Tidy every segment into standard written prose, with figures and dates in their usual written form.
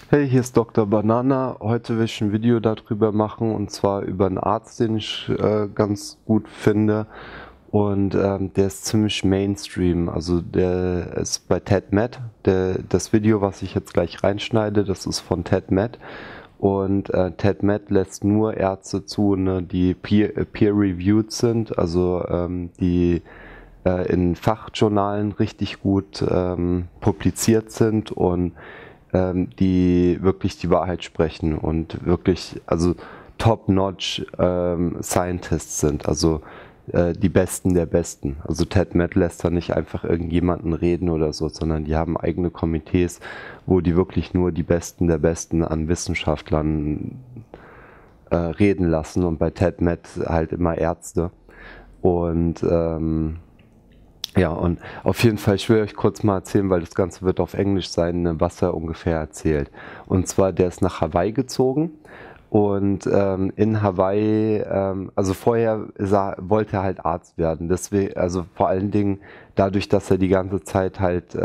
Hey, hier ist Dr. Banana. Heute will ich ein Video darüber machen, und zwar über einen Arzt, den ich ganz gut finde. Und der ist ziemlich Mainstream. Also der ist bei TED-Med. Das Video, was ich jetzt gleich reinschneide, das ist von TED-Med. Und TED-Med lässt nur Ärzte zu, ne, die peer-reviewed sind, also die in Fachjournalen richtig gut publiziert sind und die wirklich die Wahrheit sprechen und wirklich, also top-notch Scientists sind, also die Besten der Besten. Also TED-Med lässt da nicht einfach irgendjemanden reden oder so, sondern die haben eigene Komitees, wo die wirklich nur die Besten der Besten an Wissenschaftlern reden lassen, und bei TED-Med halt immer Ärzte. Und ja, und auf jeden Fall, ich will euch kurz mal erzählen, weil das Ganze wird auf Englisch sein, was er ungefähr erzählt. Und zwar, der ist nach Hawaii gezogen, und in Hawaii, also vorher wollte er halt Arzt werden. Deswegen, also vor allen Dingen dadurch, dass er die ganze Zeit halt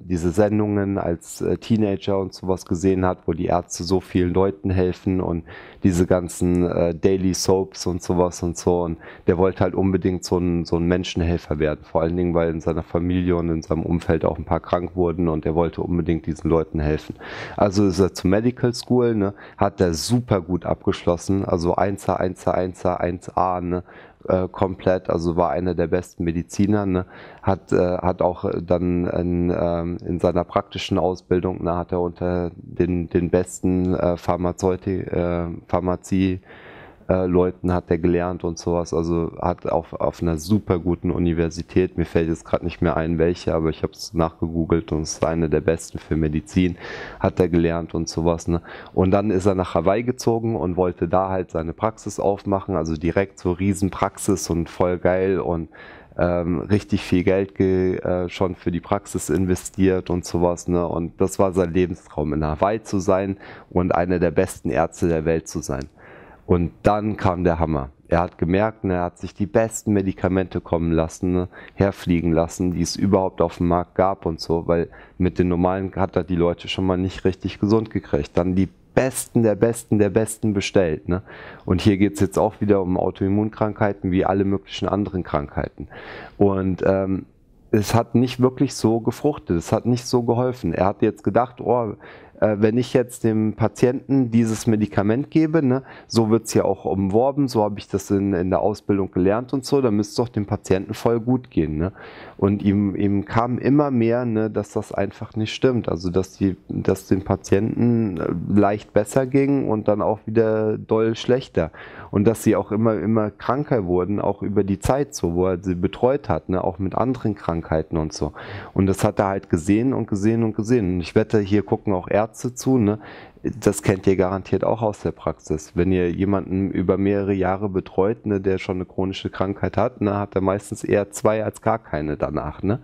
diese Sendungen als Teenager und sowas gesehen hat, wo die Ärzte so vielen Leuten helfen und diese ganzen Daily Soaps und sowas und so. Und der wollte halt unbedingt so ein Menschenhelfer werden. Vor allen Dingen, weil in seiner Familie und in seinem Umfeld auch ein paar krank wurden, und er wollte unbedingt diesen Leuten helfen. Also ist er zur Medical School, ne, hat er super gut abgeschlossen, also 1er, 1er, 1er, 1A, ne, komplett, also war einer der besten Mediziner, ne, hat auch dann in seiner praktischen Ausbildung, ne, hat er unter den besten Pharmazie Leuten hat er gelernt und sowas, also hat auf einer super guten Universität, mir fällt jetzt gerade nicht mehr ein welche, aber ich habe es nachgegoogelt und es ist eine der besten für Medizin, hat er gelernt und sowas, ne. Und dann ist er nach Hawaii gezogen und wollte da halt seine Praxis aufmachen, also direkt so Riesenpraxis und voll geil, und richtig viel Geld schon für die Praxis investiert und sowas, ne. Und das war sein Lebenstraum, in Hawaii zu sein und einer der besten Ärzte der Welt zu sein. Und dann kam der Hammer. Er hat gemerkt, er hat sich die besten Medikamente kommen lassen, ne, herfliegen lassen, die es überhaupt auf dem Markt gab und so, weil mit den normalen hat er die Leute schon mal nicht richtig gesund gekriegt. Dann die Besten der Besten der Besten bestellt, ne? Und hier geht es jetzt auch wieder um Autoimmunkrankheiten wie alle möglichen anderen Krankheiten. Und es hat nicht wirklich so gefruchtet, es hat nicht so geholfen. Er hat jetzt gedacht, oh, wenn ich jetzt dem Patienten dieses Medikament gebe, ne, so wird es ja auch umworben, so habe ich das in der Ausbildung gelernt und so, dann müsste es doch dem Patienten voll gut gehen. Ne? Und ihm kam immer mehr, ne, dass das einfach nicht stimmt, also dass dem Patienten leicht besser ging und dann auch wieder doll schlechter. Und dass sie auch immer kranker wurden, auch über die Zeit so, wo er sie betreut hat, ne, auch mit anderen Krankheiten und so. Und das hat er halt gesehen und gesehen und gesehen. Und ich wette, hier gucken auch Ärzte zu, ne? Das kennt ihr garantiert auch aus der Praxis. Wenn ihr jemanden über mehrere Jahre betreut, ne, der schon eine chronische Krankheit hat, ne, hat er meistens eher 2 als gar keine danach. Ne?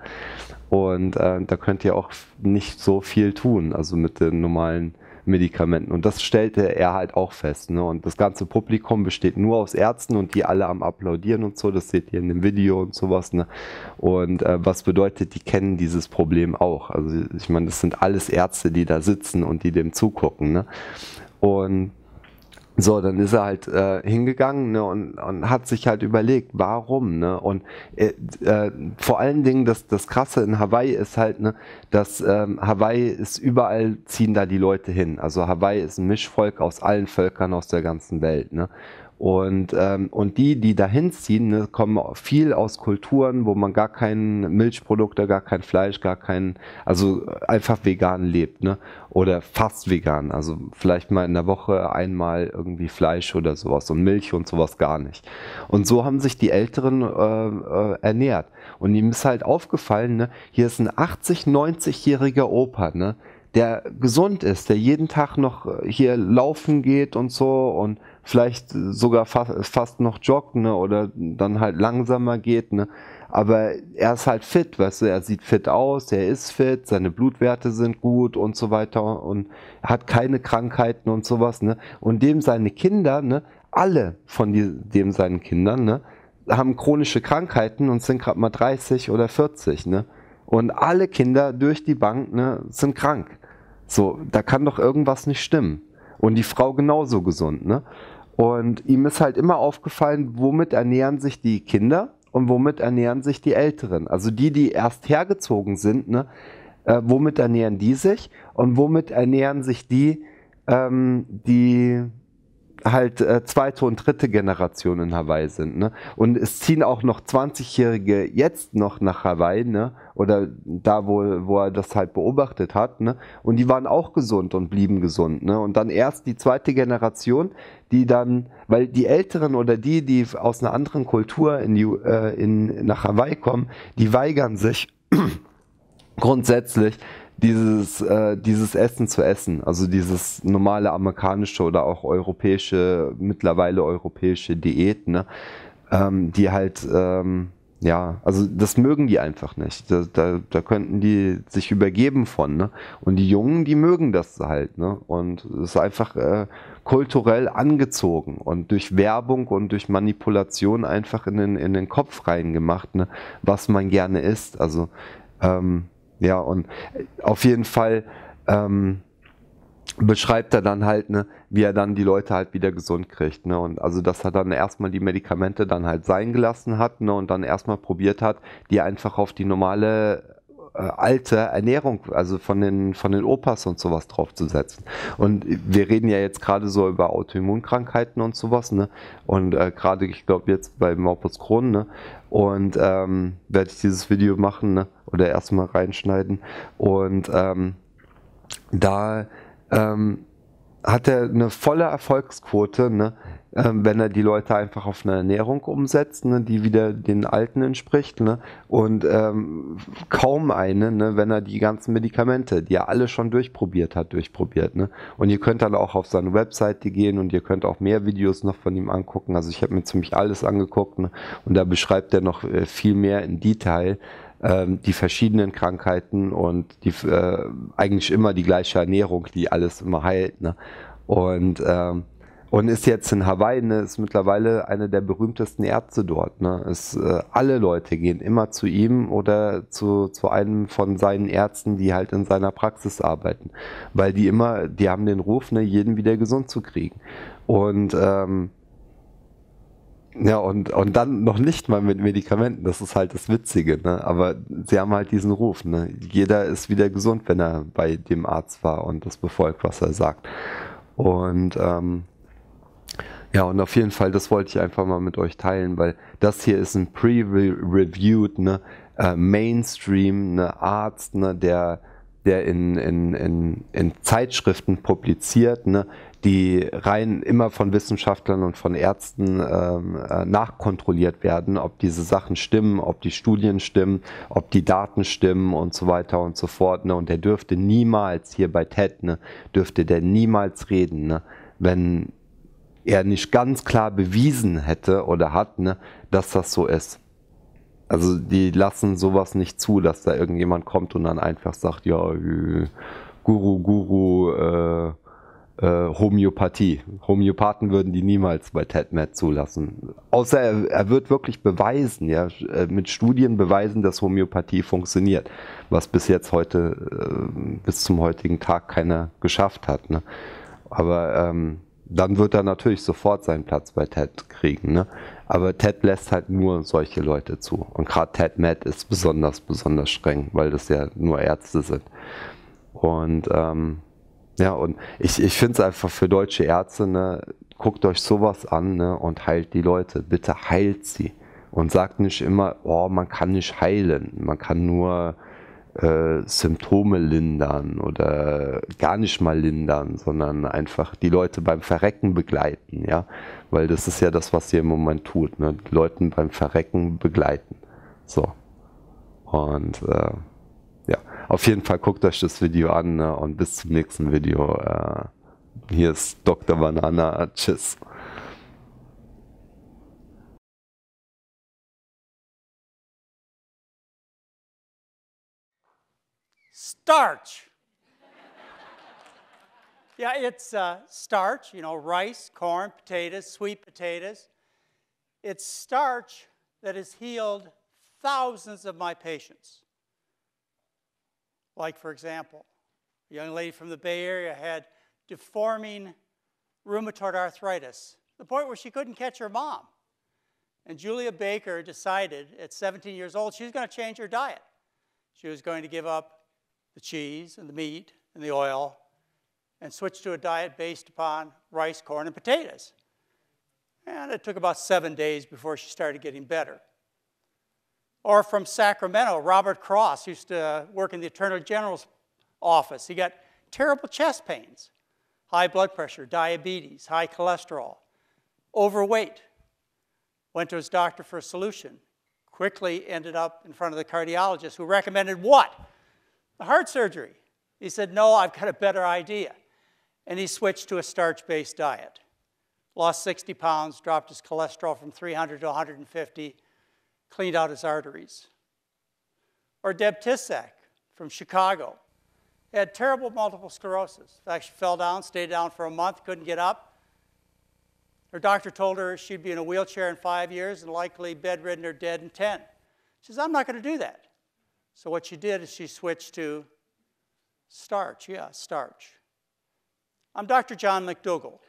Und da könnt ihr auch nicht so viel tun, also mit den normalen Medikamenten. Und das stellte er halt auch fest. Ne? Und das ganze Publikum besteht nur aus Ärzten, und die alle am Applaudieren und so. Das seht ihr in dem Video und sowas. Ne? Und was bedeutet, die kennen dieses Problem auch. Also ich meine, das sind alles Ärzte, die da sitzen und die dem zugucken. Ne? Und so, dann ist er halt hingegangen, ne, und hat sich halt überlegt, warum, ne, und vor allen Dingen das Krasse in Hawaii ist halt, ne, dass Hawaii ist, überall ziehen da die Leute hin, also Hawaii ist ein Mischvolk aus allen Völkern aus der ganzen Welt, ne. Und die dahin ziehen, ne, kommen viel aus Kulturen, wo man gar kein Milchprodukte, gar kein Fleisch, also einfach vegan lebt, ne? Oder fast vegan, also vielleicht mal in der Woche einmal irgendwie Fleisch oder sowas, und Milch und sowas gar nicht. Und so haben sich die Älteren ernährt. Und ihm ist halt aufgefallen, ne, hier ist ein 80-, 90-jähriger Opa, ne, der gesund ist, der jeden Tag noch hier laufen geht und so, und vielleicht sogar fast noch joggt, ne, oder dann halt langsamer geht, ne. Aber er ist halt fit, weißt du, er sieht fit aus, er ist fit, seine Blutwerte sind gut und so weiter, und hat keine Krankheiten und sowas, ne. Und dem seine Kinder, ne, alle von dem seinen Kindern, ne, haben chronische Krankheiten und sind gerade mal 30 oder 40, ne. Und alle Kinder durch die Bank, ne, sind krank. So, da kann doch irgendwas nicht stimmen. Und die Frau genauso gesund, ne? Und ihm ist halt immer aufgefallen, womit ernähren sich die Kinder und womit ernähren sich die Älteren. Also die erst hergezogen sind, ne? Womit ernähren die sich und womit ernähren sich die halt zweite und dritte Generation in Hawaii sind. Ne? Und es ziehen auch noch 20-Jährige jetzt noch nach Hawaii, ne? Oder da, wo er das halt beobachtet hat. Ne? Und die waren auch gesund und blieben gesund. Ne? Und dann erst die zweite Generation, die dann, weil die Älteren oder die aus einer anderen Kultur nach Hawaii kommen, die weigern sich grundsätzlich dieses Essen zu essen, also dieses normale amerikanische oder auch mittlerweile europäische Diät, ne, die halt, ja, also das mögen die einfach nicht. Da könnten die sich übergeben von, ne? Und die Jungen, die mögen das halt, ne? Und es ist einfach kulturell angezogen und durch Werbung und durch Manipulation einfach in den Kopf reingemacht, ne? Was man gerne isst. Also ja, und auf jeden Fall beschreibt er dann halt, ne, wie er dann die Leute halt wieder gesund kriegt. Ne? Und also, dass er dann erstmal die Medikamente dann halt sein gelassen hat, ne, und dann erstmal probiert hat, die einfach auf die normale alte Ernährung, also von den Opas und sowas draufzusetzen. Und wir reden ja jetzt gerade so über Autoimmunkrankheiten und sowas, ne? Und gerade, ich glaube jetzt bei Morbus Crohn, ne? Und werde ich dieses Video machen, ne? Oder erstmal reinschneiden. Und da hat er eine volle Erfolgsquote, ne? Wenn er die Leute einfach auf eine Ernährung umsetzt, ne? Die wieder den Alten entspricht, ne? Und kaum eine, ne? Wenn er die ganzen Medikamente, die er alle schon durchprobiert. Ne? Und ihr könnt dann auch auf seine Webseite gehen und ihr könnt auch mehr Videos noch von ihm angucken. Also ich habe mir ziemlich alles angeguckt, ne? Und da beschreibt er noch viel mehr in Detail die verschiedenen Krankheiten und eigentlich immer die gleiche Ernährung, die alles immer heilt. Ne? Und ist jetzt in Hawaii, ne, ist mittlerweile einer der berühmtesten Ärzte dort. Ne? Alle Leute gehen immer zu ihm oder zu einem von seinen Ärzten, die halt in seiner Praxis arbeiten. Weil die haben den Ruf, ne, jeden wieder gesund zu kriegen. Und ja, und dann noch nicht mal mit Medikamenten, das ist halt das Witzige, ne? Aber sie haben halt diesen Ruf, ne? Jeder ist wieder gesund, wenn er bei dem Arzt war und das befolgt, was er sagt. Und ja, und auf jeden Fall, das wollte ich einfach mal mit euch teilen, weil das hier ist ein pre-reviewed, ne, Mainstream, ne, Arzt, ne, der in Zeitschriften publiziert, ne, die rein immer von Wissenschaftlern und von Ärzten nachkontrolliert werden, ob diese Sachen stimmen, ob die Studien stimmen, ob die Daten stimmen und so weiter und so fort. Ne? Und der dürfte niemals, hier bei TED, ne, dürfte der niemals reden, ne, wenn er nicht ganz klar bewiesen hätte oder hat, ne, dass das so ist. Also die lassen sowas nicht zu, dass da irgendjemand kommt und dann einfach sagt, ja, Guru, Homöopathie. Homöopathen würden die niemals bei TED-Med zulassen. Außer er wird wirklich beweisen, ja, mit Studien beweisen, dass Homöopathie funktioniert. Was bis zum heutigen Tag keiner geschafft hat. Ne? Aber dann wird er natürlich sofort seinen Platz bei TED kriegen. Ne? Aber TED lässt halt nur solche Leute zu. Und gerade TED-Med ist besonders streng, weil das ja nur Ärzte sind. Und ja, und ich finde es einfach für deutsche Ärzte, ne, guckt euch sowas an, ne, und heilt die Leute. Bitte heilt sie. Und sagt nicht immer, oh, man kann nicht heilen. Man kann nur Symptome lindern oder gar nicht mal lindern, sondern einfach die Leute beim Verrecken begleiten, ja, weil das ist ja das, was ihr im Moment tut, ne? Die Leute beim Verrecken begleiten. So. Und ja, auf jeden Fall guckt euch das Video an, ne? Und bis zum nächsten Video. Hier ist Dr. Banana. Tschüss. Starch. Yeah, it's starch, you know, rice, corn, potatoes, sweet potatoes. It's starch that has healed thousands of my patients. Like, for example, A young lady from the Bay Area had deforming rheumatoid arthritis, to the point where she couldn't catch her mom. And Julia Baker decided at 17 years old she was going to change her diet. She was going to give up the cheese and the meat and the oil and switch to a diet based upon rice, corn, and potatoes. And it took about 7 days before she started getting better. Or from Sacramento, Robert Cross used to work in the Attorney General's office. He got terrible chest pains, high blood pressure, diabetes, high cholesterol, overweight. Went to his doctor for a solution. Quickly ended up in front of the cardiologist, who recommended what? The heart surgery. He said, no, I've got a better idea. And he switched to a starch-based diet. Lost 60 pounds, dropped his cholesterol from 300 to 150, cleaned out his arteries. Or Deb Tissack from Chicago. Had terrible multiple sclerosis. In fact, she fell down, stayed down for a month, couldn't get up. Her doctor told her she'd be in a wheelchair in 5 years and likely bedridden or dead in 10. She says, I'm not going to do that. So what she did is she switched to starch. Yeah, starch. I'm Dr. John McDougall.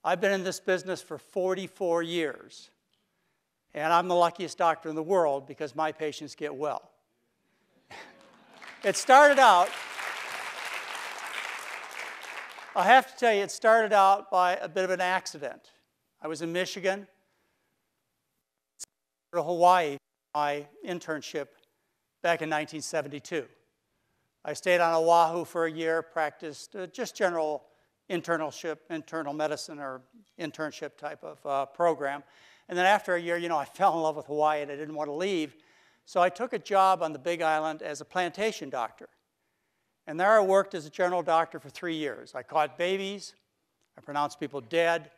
I've been in this business for 44 years. And I'm the luckiest doctor in the world because my patients get well. It started out, I have to tell you, it started out by a bit of an accident. I was in Michigan, to Hawaii for my internship back in 1972. I stayed on Oahu for a year, practiced just general internal medicine or internship type of program. And then after a year, I fell in love with Hawaii and I didn't want to leave. So I took a job on the Big Island as a plantation doctor. And there I worked as a general doctor for 3 years. I caught babies, I pronounced people dead,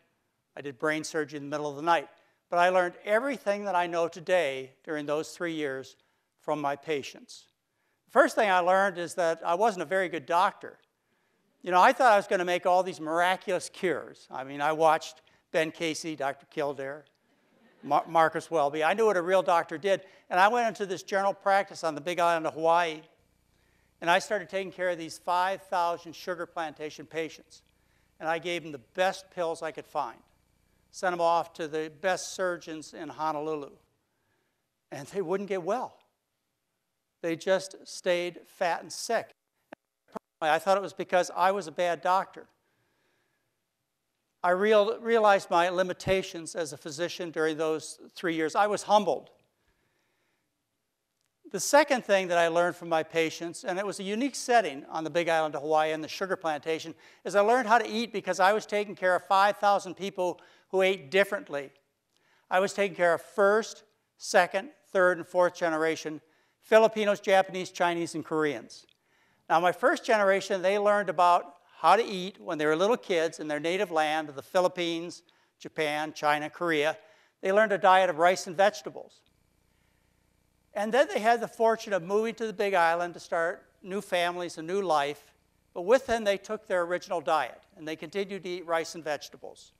I did brain surgery in the middle of the night. But I learned everything that I know today during those 3 years from my patients. The first thing I learned is that I wasn't a very good doctor. I thought I was going to make all these miraculous cures. I mean, I watched Ben Casey, Dr. Kildare, Marcus Welby. I knew what a real doctor did. And I went into this general practice on the Big Island of Hawaii, and I started taking care of these 5,000 sugar plantation patients. And I gave them the best pills I could find. Sent them off to the best surgeons in Honolulu. And they wouldn't get well. They just stayed fat and sick. I thought it was because I was a bad doctor. I realized my limitations as a physician during those 3 years. I was humbled. The second thing that I learned from my patients, and it was a unique setting on the Big Island of Hawaii and the sugar plantation, is I learned how to eat because I was taking care of 5,000 people who ate differently. I was taking care of first, second, third, and fourth generation Filipinos, Japanese, Chinese, and Koreans. Now, my first generation, they learned about how to eat when they were little kids in their native land of the Philippines, Japan, China, Korea. They learned a diet of rice and vegetables. And then they had the fortune of moving to the Big Island to start new families, a new life. But with them, they took their original diet, and they continued to eat rice and vegetables.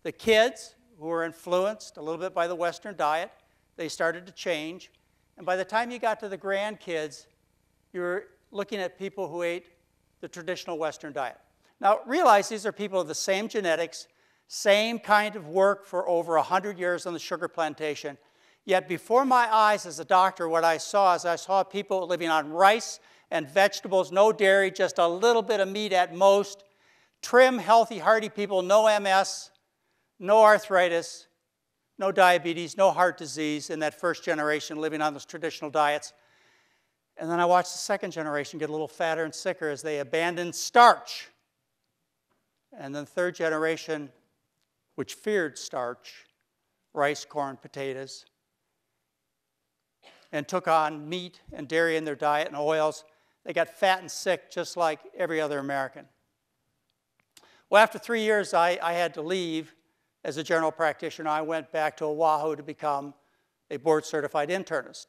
The kids, who were influenced a little bit by the Western diet, they started to change. And by the time you got to the grandkids, you were looking at people who ate the traditional Western diet. Now, realize these are people of the same genetics, same kind of work for over 100 years on the sugar plantation. Yet before my eyes as a doctor, what I saw is I saw people living on rice and vegetables, no dairy, just a little bit of meat at most, trim, healthy, hearty people, no MS, no arthritis, no diabetes, no heart disease in that first generation living on those traditional diets. And then I watched the second generation get a little fatter and sicker as they abandoned starch. And then the third generation, which feared starch, rice, corn, potatoes, and took on meat and dairy in their diet and oils, they got fat and sick just like every other American. Well, after 3 years, I had to leave as a general practitioner. I went back to Oahu to become a board-certified internist.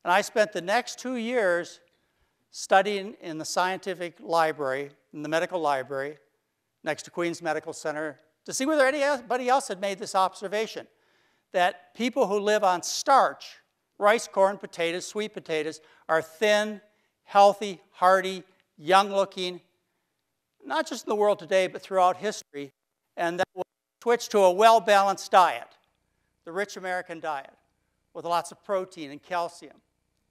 And I spent the next 2 years studying in the scientific library, in the medical library, next to Queens Medical Center, to see whether anybody else had made this observation, that people who live on starch, rice, corn, potatoes, sweet potatoes, are thin, healthy, hearty, young-looking, not just in the world today, but throughout history, and that will switch to a well-balanced diet, the rich American diet, with lots of protein and calcium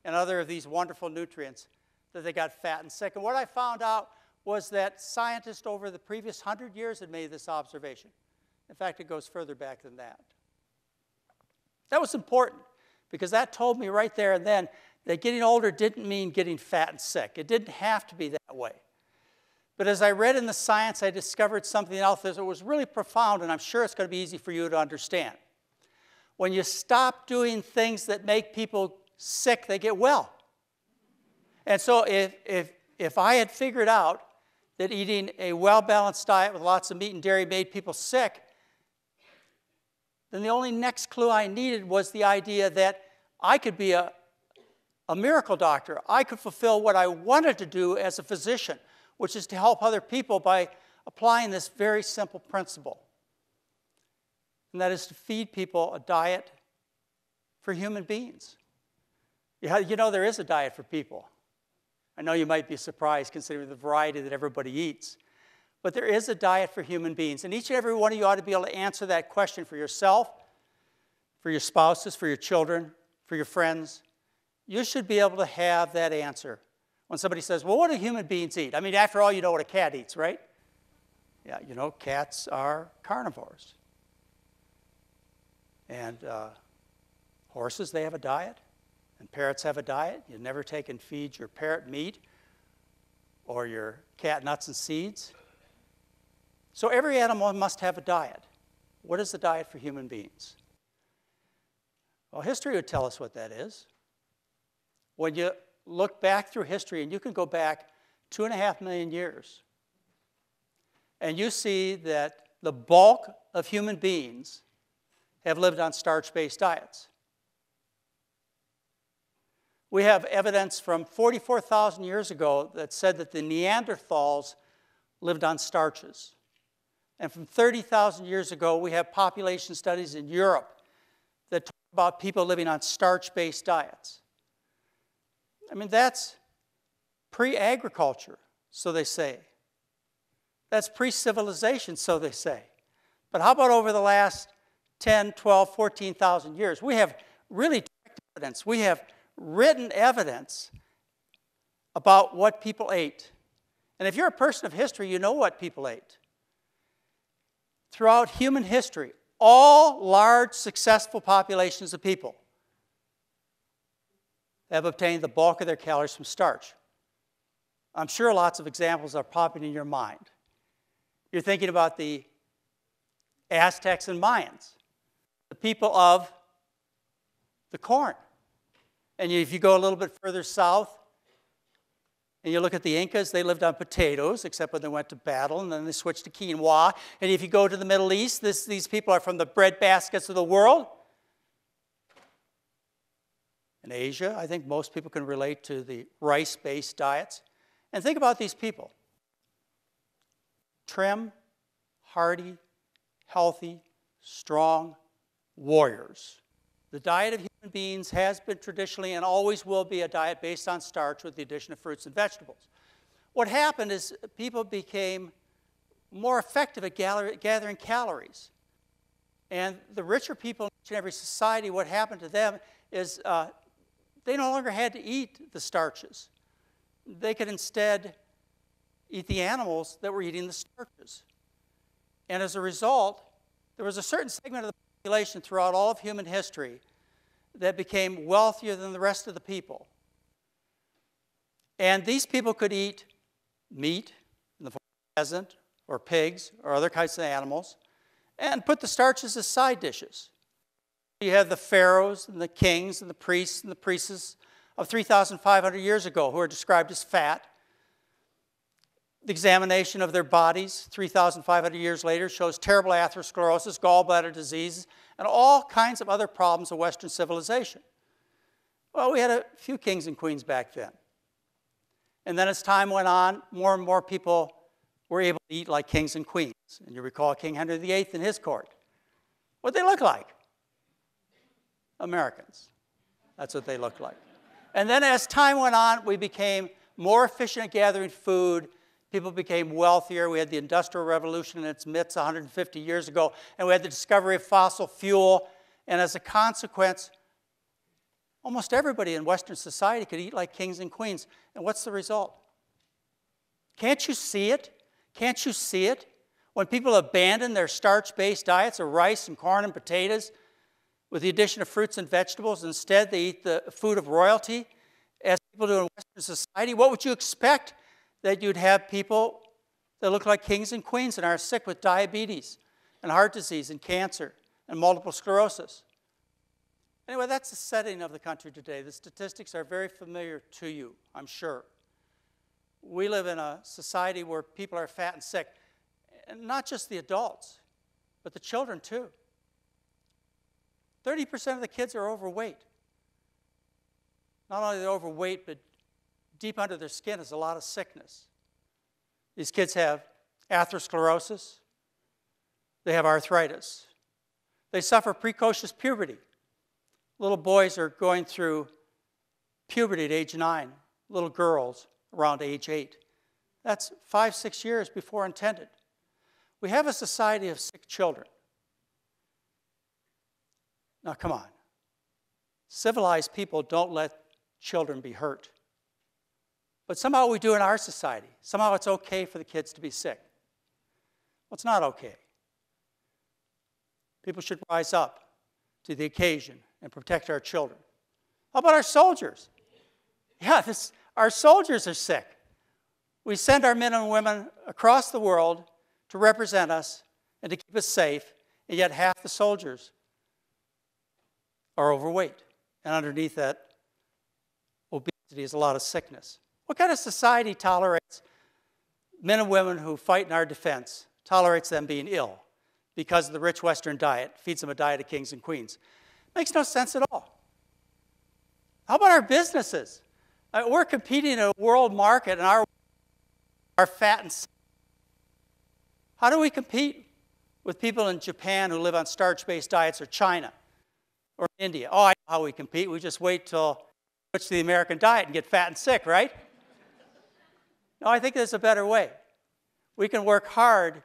and other of these wonderful nutrients, that they got fat and sick. And what I found out was that scientists over the previous 100 years had made this observation. In fact, it goes further back than that. That was important, because that told me right there and then that getting older didn't mean getting fat and sick. It didn't have to be that way. But as I read in the science, I discovered something else that was really profound, and I'm sure it's going to be easy for you to understand. When you stop doing things that make people sick, they get well. And so if I had figured out that eating a well-balanced diet with lots of meat and dairy made people sick, then the only next clue I needed was the idea that I could be a miracle doctor. I could fulfill what I wanted to do as a physician, which is to help other people by applying this very simple principle. And that is to feed people a diet for human beings. You know, there is a diet for people. I know you might be surprised considering the variety that everybody eats. But there is a diet for human beings. And each and every one of you ought to be able to answer that question for yourself, for your spouses, for your children, for your friends. You should be able to have that answer. When somebody says, well, what do human beings eat? I mean, after all, you know what a cat eats, right? Yeah, you know, cats are carnivores. And horses, they have a diet. And parrots have a diet. You never take and feed your parrot meat or your cat nuts and seeds. So every animal must have a diet. What is the diet for human beings? Well, history would tell us what that is. When you look back through history, and you can go back 2.5 million years, and you see that the bulk of human beings have lived on starch-based diets. We have evidence from 44,000 years ago that said that the Neanderthals lived on starches. And from 30,000 years ago, we have population studies in Europe that talk about people living on starch-based diets. I mean, that's pre-agriculture, so they say. That's pre-civilization, so they say. But how about over the last 10, 12, 14,000 years? We have really direct evidence. We have written evidence about what people ate. And if you're a person of history, you know what people ate. Throughout human history, all large, successful populations of people have obtained the bulk of their calories from starch. I'm sure lots of examples are popping in your mind. You're thinking about the Aztecs and Mayans, the people of the corn. And if you go a little bit further south, and you look at the Incas, they lived on potatoes, except when they went to battle, and then they switched to quinoa. And if you go to the Middle East, these people are from the bread baskets of the world. In Asia, I think most people can relate to the rice-based diets. And think about these people. Trim, hardy, healthy, strong warriors. The diet of human beings has been traditionally and always will be a diet based on starch with the addition of fruits and vegetables. What happened is people became more effective at gathering calories. And the richer people in each and every society, what happened to them is they no longer had to eat the starches. They could instead eat the animals that were eating the starches. And as a result, there was a certain segment of the population throughout all of human history that became wealthier than the rest of the people. And these people could eat meat in the form of pheasant or pigs or other kinds of animals and put the starches as side dishes. You have the pharaohs and the kings and the priests and the priestesses of 3,500 years ago who are described as fat. The examination of their bodies 3,500 years later shows terrible atherosclerosis, gallbladder disease, and all kinds of other problems of Western civilization. Well, we had a few kings and queens back then. And then as time went on, more and more people were able to eat like kings and queens. And you recall King Henry VIII and his court. What'd they look like? Americans. That's what they looked like. And then as time went on, we became more efficient at gathering food. People became wealthier. We had the Industrial Revolution in its midst 150 years ago, and we had the discovery of fossil fuel. And as a consequence, almost everybody in Western society could eat like kings and queens. And what's the result? Can't you see it? Can't you see it? When people abandon their starch-based diets of rice and corn and potatoes with the addition of fruits and vegetables, instead they eat the food of royalty, as people do in Western society, what would you expect? That you'd have people that look like kings and queens and are sick with diabetes and heart disease and cancer and multiple sclerosis. Anyway, that's the setting of the country today. The statistics are very familiar to you, I'm sure. We live in a society where people are fat and sick. And not just the adults, but the children too. 30% of the kids are overweight. Not only are they overweight, but deep under their skin is a lot of sickness. These kids have atherosclerosis. They have arthritis. They suffer precocious puberty. Little boys are going through puberty at age 9. Little girls around age 8. That's 5, 6 years before intended. We have a society of sick children. Now, come on. Civilized people don't let children be hurt. But somehow we do in our society. Somehow it's okay for the kids to be sick. Well, it's not okay. People should rise up to the occasion and protect our children. How about our soldiers? Yeah, our soldiers are sick. We send our men and women across the world to represent us and to keep us safe, and yet half the soldiers are overweight. And underneath that obesity is a lot of sickness. What kind of society tolerates men and women who fight in our defense, tolerates them being ill because of the rich Western diet, feeds them a diet of kings and queens? Makes no sense at all. How about our businesses? We're competing in a world market, and our fat and sick. How do we compete with people in Japan who live on starch-based diets, or China, or India? Oh, I know how we compete. We just wait till we switch to the American diet and get fat and sick, right? No, I think there's a better way. We can work hard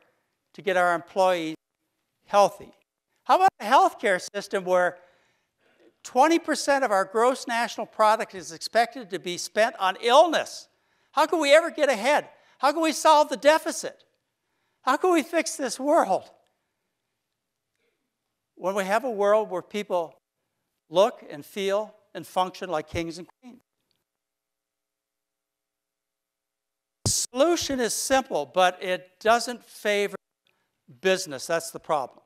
to get our employees healthy. How about a healthcare system where 20% of our gross national product is expected to be spent on illness? How can we ever get ahead? How can we solve the deficit? How can we fix this world? When we have a world where people look and feel and function like kings and queens. The solution is simple, but it doesn't favor business. That's the problem.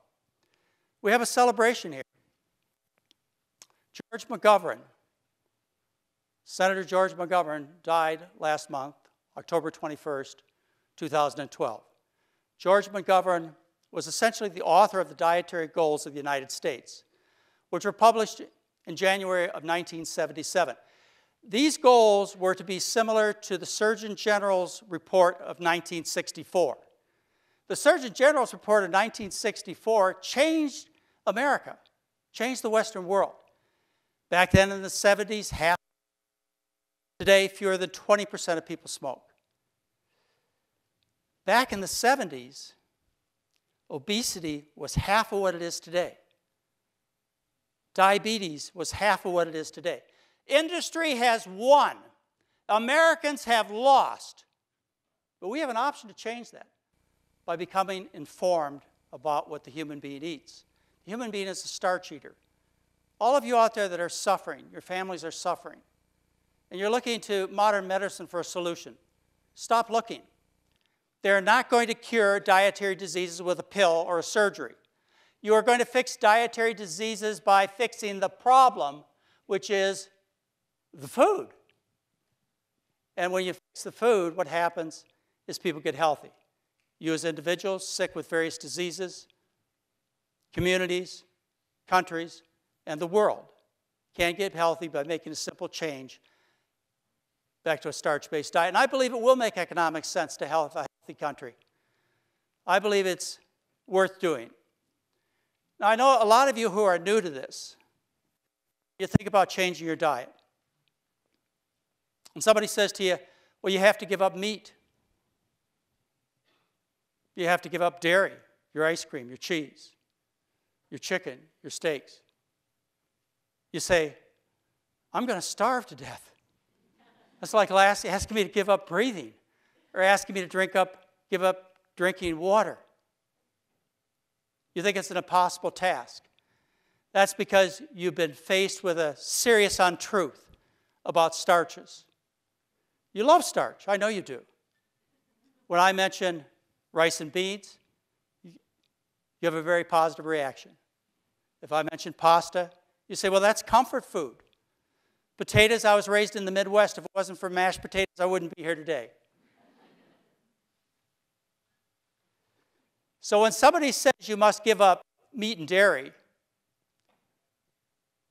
We have a celebration here. George McGovern, Senator George McGovern, died last month, October 21st, 2012. George McGovern was essentially the author of the Dietary Goals of the United States, which were published in January of 1977. These goals were to be similar to the Surgeon General's report of 1964. The Surgeon General's report of 1964 changed America, changed the Western world. Back then in the 70s, half. Today, fewer than 20% of people smoke. Back in the 70s, obesity was half of what it is today. Diabetes was half of what it is today. Industry has won. Americans have lost. But we have an option to change that by becoming informed about what the human being eats. The human being is a starch eater. All of you out there that are suffering, your families are suffering, and you're looking to modern medicine for a solution, stop looking. They're not going to cure dietary diseases with a pill or a surgery. You are going to fix dietary diseases by fixing the problem, which is the food. And when you fix the food, what happens is people get healthy. You as individuals, sick with various diseases, communities, countries, and the world can get healthy by making a simple change back to a starch-based diet. And I believe it will make economic sense to have a healthy country. I believe it's worth doing. Now, I know a lot of you who are new to this, you think about changing your diet. And somebody says to you, Well, you have to give up meat. You have to give up dairy, your ice cream, your cheese, your chicken, your steaks. You say, I'm going to starve to death. That's like asking me to give up breathing or asking me to give up drinking water. You think it's an impossible task. That's because you've been faced with a serious untruth about starches. You love starch. I know you do. When I mention rice and beans, you have a very positive reaction. If I mention pasta, you say, well, that's comfort food. Potatoes, I was raised in the Midwest. If it wasn't for mashed potatoes, I wouldn't be here today. So when somebody says you must give up meat and dairy,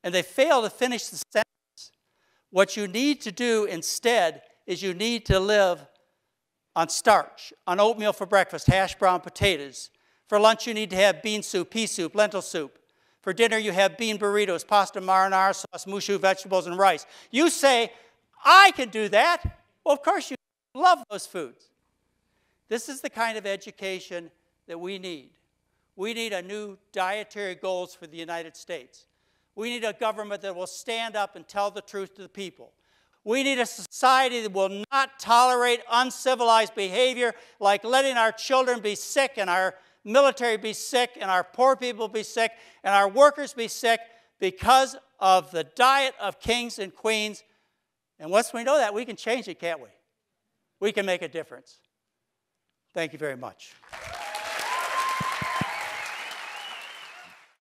and they fail to finish the sentence, what you need to do instead is you need to live on starch, on oatmeal for breakfast, hash brown potatoes. For lunch, you need to have bean soup, pea soup, lentil soup. For dinner, you have bean burritos, pasta marinara sauce, mushu vegetables, and rice. You say, I can do that. Well, of course you love those foods. This is the kind of education that we need. We need a new dietary goals for the United States. We need a government that will stand up and tell the truth to the people. We need a society that will not tolerate uncivilized behavior like letting our children be sick and our military be sick and our poor people be sick and our workers be sick because of the diet of kings and queens. And once we know that, we can change it, can't we? We can make a difference. Thank you very much.